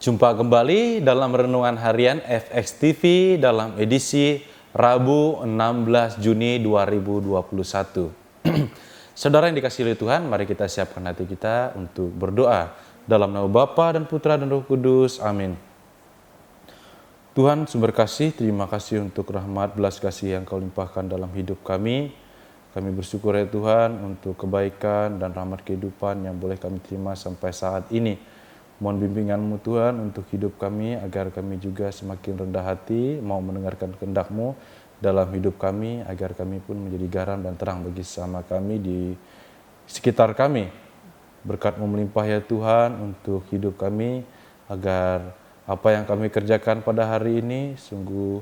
Jumpa kembali dalam renungan harian FX TV dalam edisi Rabu 16 Juni 2021. Saudara yang dikasihi oleh Tuhan, mari kita siapkan hati kita untuk berdoa dalam nama Bapa dan Putra dan Roh Kudus. Amin. Tuhan sumber kasih, terima kasih untuk rahmat belas kasih yang Kau limpahkan dalam hidup kami. Kami bersyukur ya Tuhan untuk kebaikan dan rahmat kehidupan yang boleh kami terima sampai saat ini. Mohon bimbingan-Mu Tuhan untuk hidup kami agar kami juga semakin rendah hati mau mendengarkan kehendak-Mu dalam hidup kami, agar kami pun menjadi garam dan terang bagi sesama kami di sekitar kami. Berkat-Mu melimpah ya Tuhan untuk hidup kami, agar apa yang kami kerjakan pada hari ini sungguh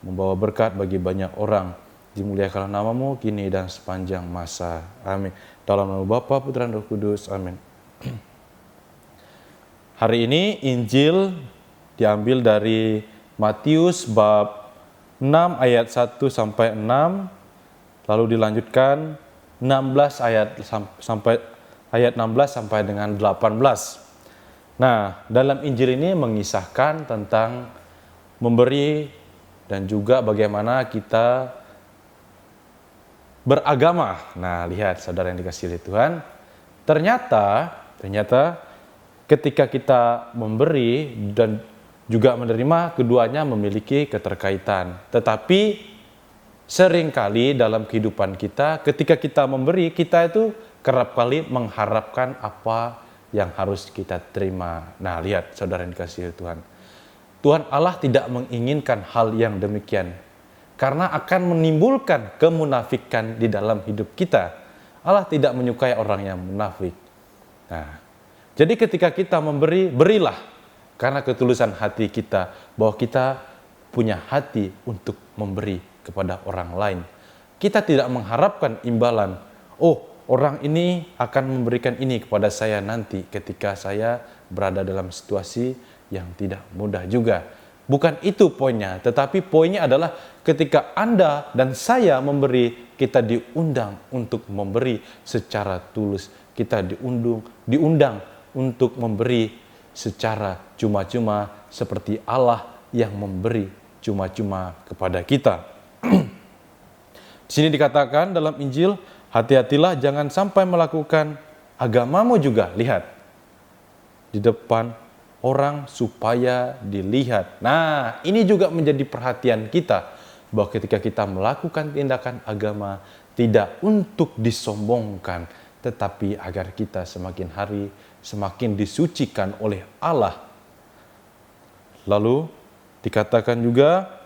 membawa berkat bagi banyak orang. Dimuliakanlah nama-Mu kini dan sepanjang masa. Amin. Dalam nama Bapa, Putra dan Roh Kudus. Amin. Hari ini Injil diambil dari Matius bab 6 ayat 1 sampai 6, lalu dilanjutkan 16 ayat 16 sampai dengan 18. Nah, dalam Injil ini mengisahkan tentang memberi dan juga bagaimana kita beragama. Nah, lihat saudara yang dikasihi oleh Tuhan, ternyata ketika kita memberi dan juga menerima, keduanya memiliki keterkaitan. Tetapi seringkali dalam kehidupan kita, ketika kita memberi, kita itu kerap kali mengharapkan apa yang harus kita terima. Nah, lihat saudara yang dikasihi Tuhan. Tuhan Allah tidak menginginkan hal yang demikian, karena akan menimbulkan kemunafikan di dalam hidup kita. Allah tidak menyukai orang yang munafik. Nah, jadi ketika kita memberi, berilah karena ketulusan hati kita, bahwa kita punya hati untuk memberi kepada orang lain. Kita tidak mengharapkan imbalan. Oh, orang ini akan memberikan ini kepada saya nanti ketika saya berada dalam situasi yang tidak mudah juga. Bukan itu poinnya, tetapi poinnya adalah ketika Anda dan saya memberi, kita diundang untuk memberi secara tulus. Kita diundang untuk memberi secara cuma-cuma seperti Allah yang memberi cuma-cuma kepada kita. Di sini dikatakan dalam Injil, hati-hatilah jangan sampai melakukan agamamu juga, lihat, di depan orang supaya dilihat. Nah, ini juga menjadi perhatian kita, bahwa ketika kita melakukan tindakan agama, tidak untuk disombongkan, tetapi agar kita semakin hari semakin disucikan oleh Allah. Lalu dikatakan juga,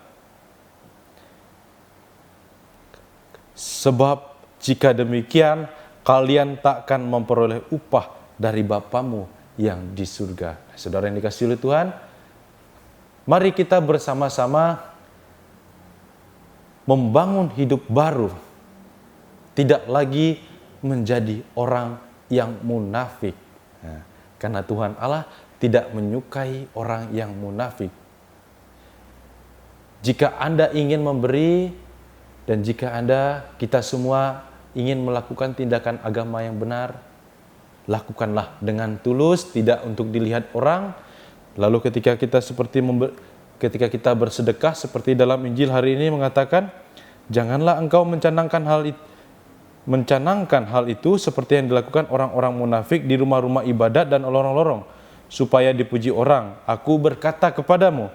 sebab jika demikian kalian takkan memperoleh upah dari Bapamu yang di surga. Saudara yang dikasihi oleh Tuhan, mari kita bersama-sama membangun hidup baru, tidak lagi menjadi orang yang munafik. Nah, karena Tuhan Allah tidak menyukai orang yang munafik. Jika Anda ingin memberi dan jika kita semua ingin melakukan tindakan agama yang benar, lakukanlah dengan tulus, tidak untuk dilihat orang. Lalu ketika kita bersedekah seperti dalam Injil hari ini mengatakan, janganlah engkau mencanangkan hal itu seperti yang dilakukan orang-orang munafik di rumah-rumah ibadat dan lorong-lorong, supaya dipuji orang. Aku berkata kepadamu,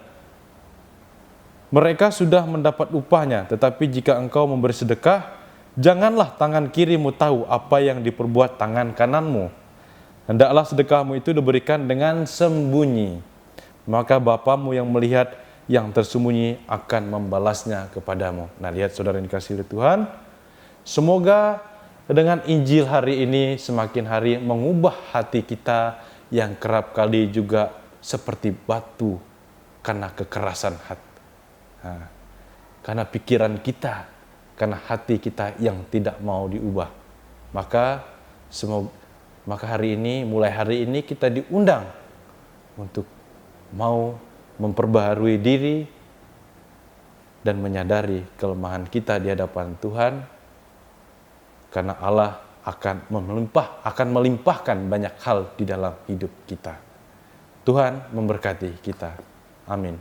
mereka sudah mendapat upahnya. Tetapi jika engkau memberi sedekah, janganlah tangan kirimu tahu apa yang diperbuat tangan kananmu. Hendaklah sedekahmu itu diberikan dengan sembunyi, maka Bapamu yang melihat yang tersembunyi akan membalasnya kepadamu. Nah, lihat saudara yang dikasihi oleh Tuhan, semoga dengan Injil hari ini semakin hari mengubah hati kita yang kerap kali juga seperti batu karena kekerasan hati. Nah, karena pikiran kita, karena hati kita yang tidak mau diubah. Maka mulai hari ini kita diundang untuk mau memperbaharui diri dan menyadari kelemahan kita di hadapan Tuhan, karena Allah akan melimpahkan banyak hal di dalam hidup kita. Tuhan memberkati kita. Amin.